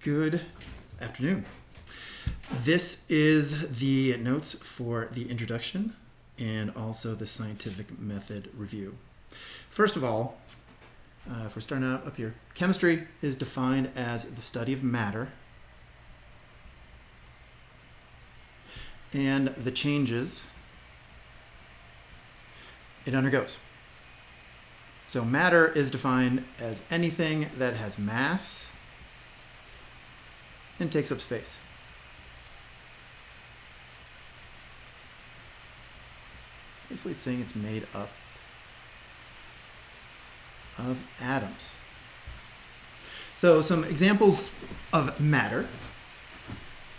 Good afternoon. This is the notes for the introduction and also the scientific method review. First of all, if we're starting out up here, chemistry is defined as the study of matter and the changes it undergoes. So matter is defined as anything that has mass and takes up space. Basically, it's saying it's made up of atoms. So some examples of matter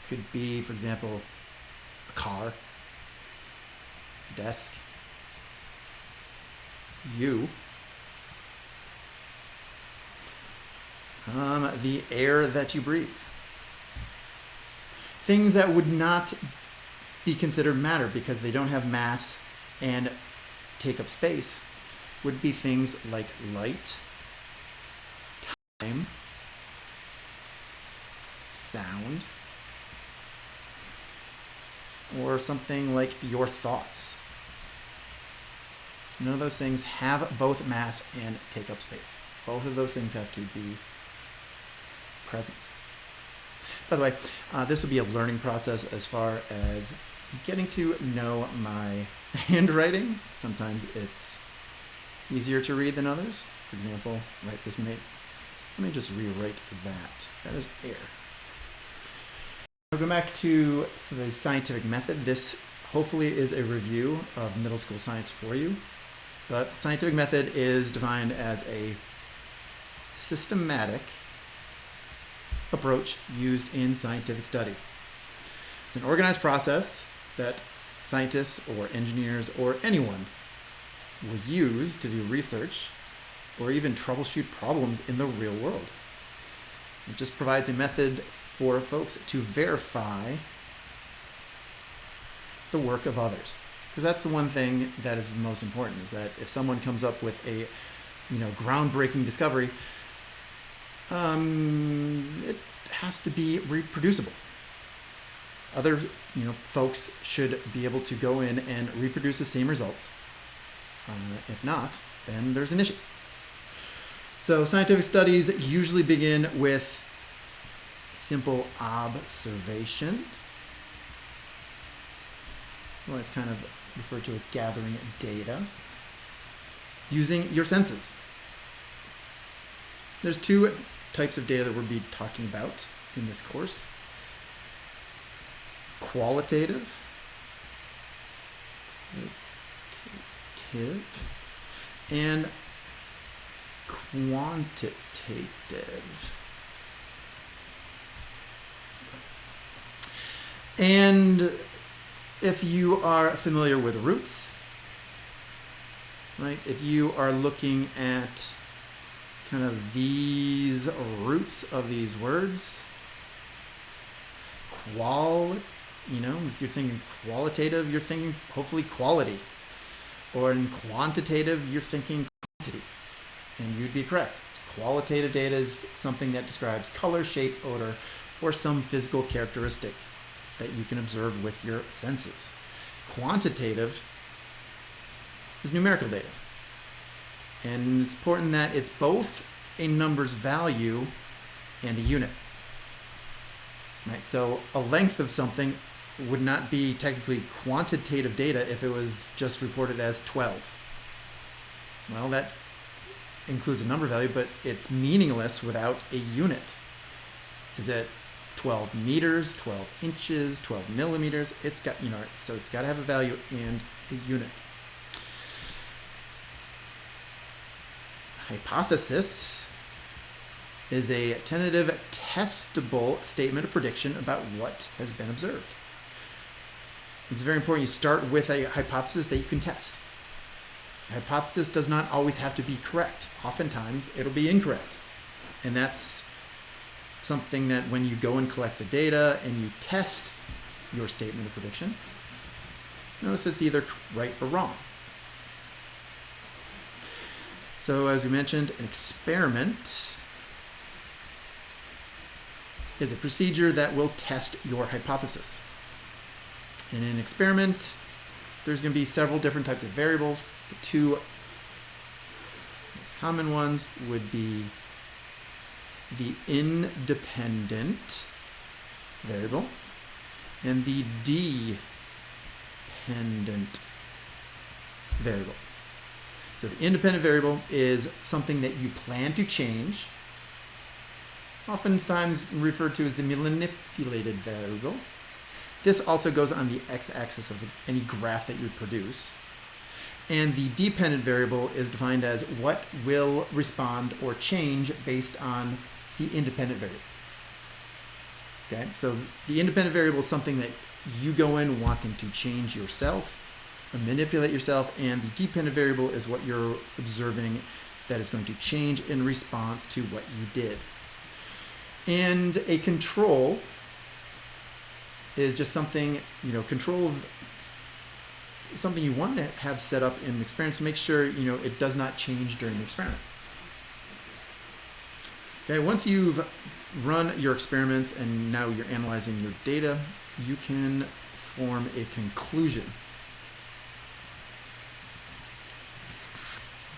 could be, for example, a car, a desk, you, the air that you breathe. Things that would not be considered matter because they don't have mass and take up space would be things like light, time, sound, or something like your thoughts. None of those things have both mass and take up space. Both of those things have to be present. By the way, this will be a learning process as far as getting to know my handwriting. Sometimes it's easier to read than others. For example, write this mate. Let me just rewrite that. That is air. I'll go back to the scientific method. This hopefully is a review of middle school science for you. But the scientific method is defined as a systematic approach used in scientific study. It's an organized process that scientists or engineers or anyone will use to do research or even troubleshoot problems in the real world. It just provides a method for folks to verify the work of others. Because that's the one thing that is most important, is that if someone comes up with a groundbreaking discovery, it has to be reproducible. Other folks should be able to go in and reproduce the same results. If not, then there's an issue. So scientific studies usually begin with simple observation. Well, it's kind of referred to as gathering data using your senses. There's two types of data that we'll be talking about in this course. Qualitative and quantitative. And if you are familiar with roots, right? If you are looking at kind of these roots of these words, if you're thinking qualitative, you're thinking hopefully quality. Or in quantitative, you're thinking quantity. And you'd be correct. Qualitative data is something that describes color, shape, odor, or some physical characteristic that you can observe with your senses. Quantitative is numerical data. And it's important that it's both a number's value and a unit. Right? So a length of something would not be technically quantitative data if it was just reported as 12. Well, that includes a number value, but it's meaningless without a unit. Is it 12 meters, 12 inches, 12 millimeters? It's got, so it's got to have a value and a unit. Hypothesis is a tentative, testable statement of prediction about what has been observed. It's very important you start with a hypothesis that you can test. A hypothesis does not always have to be correct. Oftentimes, it'll be incorrect. And that's something that when you go and collect the data and you test your statement of prediction, notice it's either right or wrong. So as we mentioned, an experiment is a procedure that will test your hypothesis. In an experiment, there's going to be several different types of variables. The two most common ones would be the independent variable and the dependent variable. So the independent variable is something that you plan to change, oftentimes referred to as the manipulated variable. This also goes on the x-axis of any graph that you produce. And the dependent variable is defined as what will respond or change based on the independent variable. Okay, so the independent variable is something that you go in wanting to change yourself, or manipulate yourself, and the dependent variable is what you're observing that is going to change in response to what you did. And a control is just something, control of something you want to have set up in an experiment to make sure, it does not change during the experiment. Okay, once you've run your experiments and now you're analyzing your data, you can form a conclusion.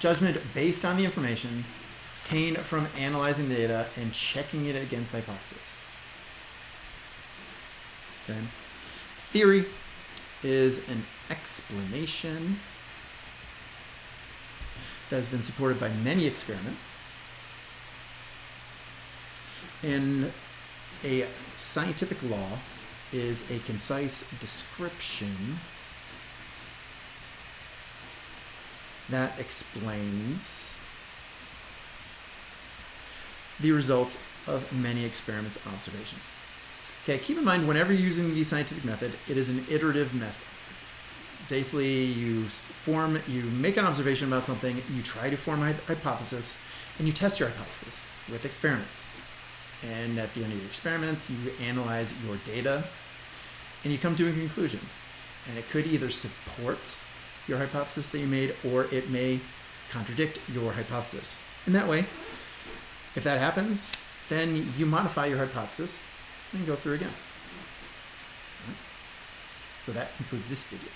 Judgment based on the information obtained from analyzing the data and checking it against the hypothesis. Okay. Theory is an explanation that has been supported by many experiments. And a scientific law is a concise description that explains the results of many experiments observations. Okay, keep in mind whenever you're using the scientific method, it is an iterative method. Basically, you make an observation about something, you try to form a hypothesis, and you test your hypothesis with experiments. And at the end of your experiments, you analyze your data, and you come to a conclusion. And it could either support your hypothesis that you made, or it may contradict your hypothesis. And that way, if that happens, then you modify your hypothesis and go through again. So that concludes this video.